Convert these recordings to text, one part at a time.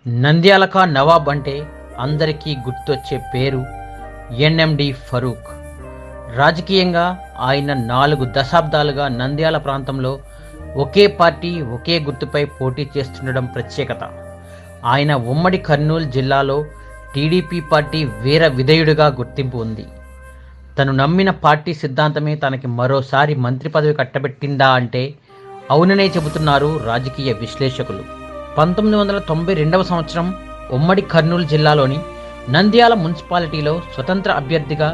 నంద్యాలక నవాబ్ అంటే అందరికీ గుర్తొచ్చే పేరు ఎన్ఎండి ఫరూక్. రాజకీయంగా ఆయన 4 దశాబ్దాలుగా నంద్యాల ప్రాంతంలో ఒకే పార్టీ ఒకే గుర్తుపై పోటీ చేస్తుండడం ప్రత్యేకత. ఆయన ఉమ్మడి కర్నూలు జిల్లాలో టీడీపీ పార్టీ వీర విధేయుడిగా గుర్తింపు ఉంది. తను నమ్మిన పార్టీ సిద్ధాంతమే తనకి మరోసారి మంత్రి పదవి కట్టబెట్టిందా అంటే అవుననే చెబుతున్నారు రాజకీయ విశ్లేషకులు. 1992వ సంవత్సరం ఉమ్మడి కర్నూలు జిల్లాలోని నంద్యాల మున్సిపాలిటీలో స్వతంత్ర అభ్యర్థిగా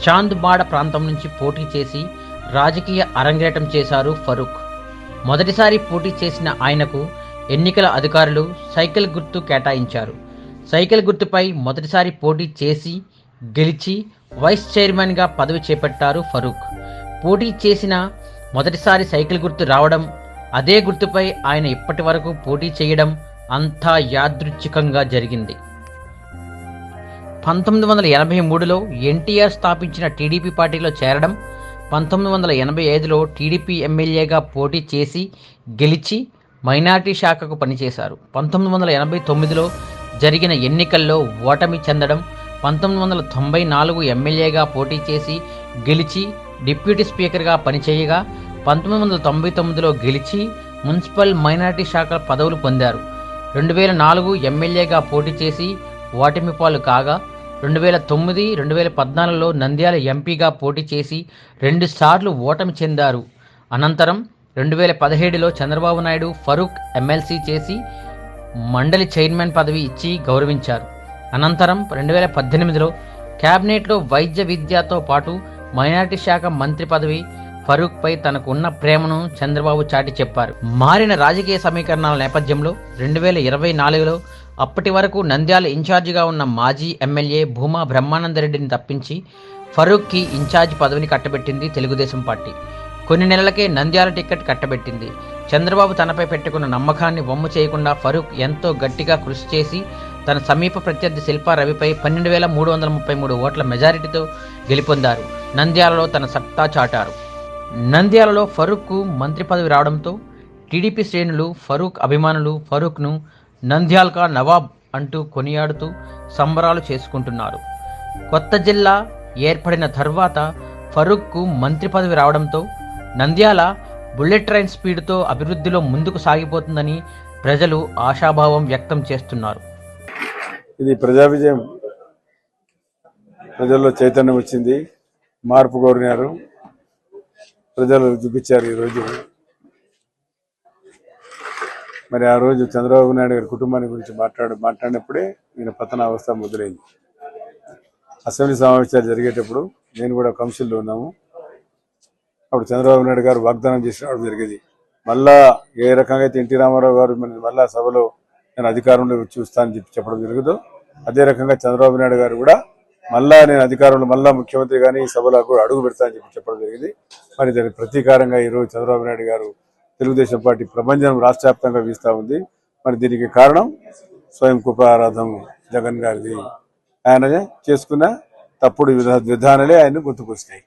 చాంద్బాడ ప్రాంతం నుంచి పోటీ చేసి రాజకీయ అరంగేటం చేశారు ఫరూక్. మొదటిసారి పోటీ చేసిన ఆయనకు ఎన్నికల అధికారులు సైకిల్ గుర్తు కేటాయించారు. సైకిల్ గుర్తుపై మొదటిసారి పోటీ చేసి గెలిచి వైస్ చైర్మన్గా పదవి చేపట్టారు ఫరూక్. పోటీ చేసిన మొదటిసారి సైకిల్ గుర్తు రావడం, అదే గుర్తుపై ఆయన ఇప్పటి వరకు పోటీ చేయడం అంతా యాదృచ్ఛికంగా జరిగింది. 1983లో ఎన్టీఆర్ స్థాపించిన టీడీపీ పార్టీలో చేరడం, 1985లో టీడీపీ ఎమ్మెల్యేగా పోటీ చేసి గెలిచి మైనార్టీ శాఖకు పనిచేశారు. 1989లో జరిగిన ఎన్నికల్లో ఓటమి చెందడం, 1994 ఎమ్మెల్యేగా పోటీ చేసి గెలిచి డిప్యూటీ స్పీకర్గా పనిచేయగా 1999లో గెలిచి మున్సిపల్ మైనార్టీ శాఖ పదవులు పొందారు. 2004 ఎమ్మెల్యేగా పోటీ చేసి ఓటమి పాలు కాగా 2009, 2014లో నంద్యాల ఎంపీగా పోటీ చేసి 2 సార్లు ఓటమి చెందారు. అనంతరం 2017లో చంద్రబాబు నాయుడు ఫరూక్ ఎమ్మెల్సీ చేసి మండలి చైర్మన్ పదవి ఇచ్చి గౌరవించారు. అనంతరం 2018లో క్యాబినెట్లో వైద్య విద్యతో పాటు మైనార్టీ శాఖ మంత్రి పదవి ఫరూక్పై తనకు ఉన్న ప్రేమను చంద్రబాబు చాటి చెప్పారు. మారిన రాజకీయ సమీకరణాల నేపథ్యంలో 2024లో అప్పటి వరకు నంద్యాల ఇన్ఛార్జిగా ఉన్న మాజీ ఎమ్మెల్యే భూమా బ్రహ్మానందరెడ్డిని తప్పించి ఫరూక్కి ఇన్ఛార్జి పదవిని కట్టబెట్టింది తెలుగుదేశం పార్టీ. కొన్ని నెలలకే నంద్యాల టికెట్ కట్టబెట్టింది. చంద్రబాబు తనపై పెట్టుకున్న నమ్మకాన్ని వమ్ము చేయకుండా ఫరూక్ ఎంతో గట్టిగా కృషి చేసి తన సమీప ప్రత్యర్థి శిల్పా రవిపై 12,333 ఓట్ల మెజారిటీతో గెలుపొందారు. నంద్యాలలో తన సత్తా చాటారు. నంద్యాలలో ఫరూక్కు మంత్రి పదవి రావడంతో టీడీపీ శ్రేణులు, ఫరూక్ అభిమానులు ఫరూక్ను నంద్యాల్కా నవాబ్ అంటూ కొనియాడుతూ సంబరాలు చేసుకుంటున్నారు. కొత్త జిల్లా ఏర్పడిన తర్వాత ఫరూక్కు మంత్రి పదవి రావడంతో నంద్యాల బుల్లెట్ ట్రైన్ స్పీడ్తో అభివృద్ధిలో ముందుకు సాగిపోతుందని ప్రజలు ఆశాభావం వ్యక్తం చేస్తున్నారు. ఇది ప్రజా విజయం. ప్రజల్లో చైతన్యం వచ్చింది, మార్పు కోరినారు, ప్రజలు చూపించారు. ఈరోజు మరి ఆ రోజు చంద్రబాబు నాయుడు గారి కుటుంబాన్ని గురించి మాట్లాడినప్పుడే ఈయన పతన అవస్థ మొదలైంది. అసెంబ్లీ సమావేశాలు జరిగేటప్పుడు నేను కూడా కౌన్సిల్లో ఉన్నాము. అప్పుడు చంద్రబాబు నాయుడు గారు వాగ్దానం చేసినప్పుడు జరిగేది, మళ్ళా ఏ రకంగా అయితే ఎన్టీ రామారావు గారు మళ్ళా సభలో నేను అధికారంలో చూస్తానని చెప్పడం జరుగుతుందో అదే రకంగా చంద్రబాబు నాయుడు గారు కూడా మళ్ళా నేను అధికారంలో మళ్ళా ముఖ్యమంత్రి కానీ ఈ సభలో కూడా అడుగు పెడతానని చెప్పడం జరిగింది. మరి దాని ప్రతీకారంగా ఈరోజు చంద్రబాబు నాయుడు గారు తెలుగుదేశం పార్టీ ప్రభంజనం రాష్ట్ర వ్యాప్తంగా వీస్తూ ఉంది. మరి దీనికి కారణం స్వయం కృపారాధం జగన్ గారిది. ఆయన చేసుకున్న తప్పుడు విధానాలే ఆయన గుర్తుకొస్తాయి.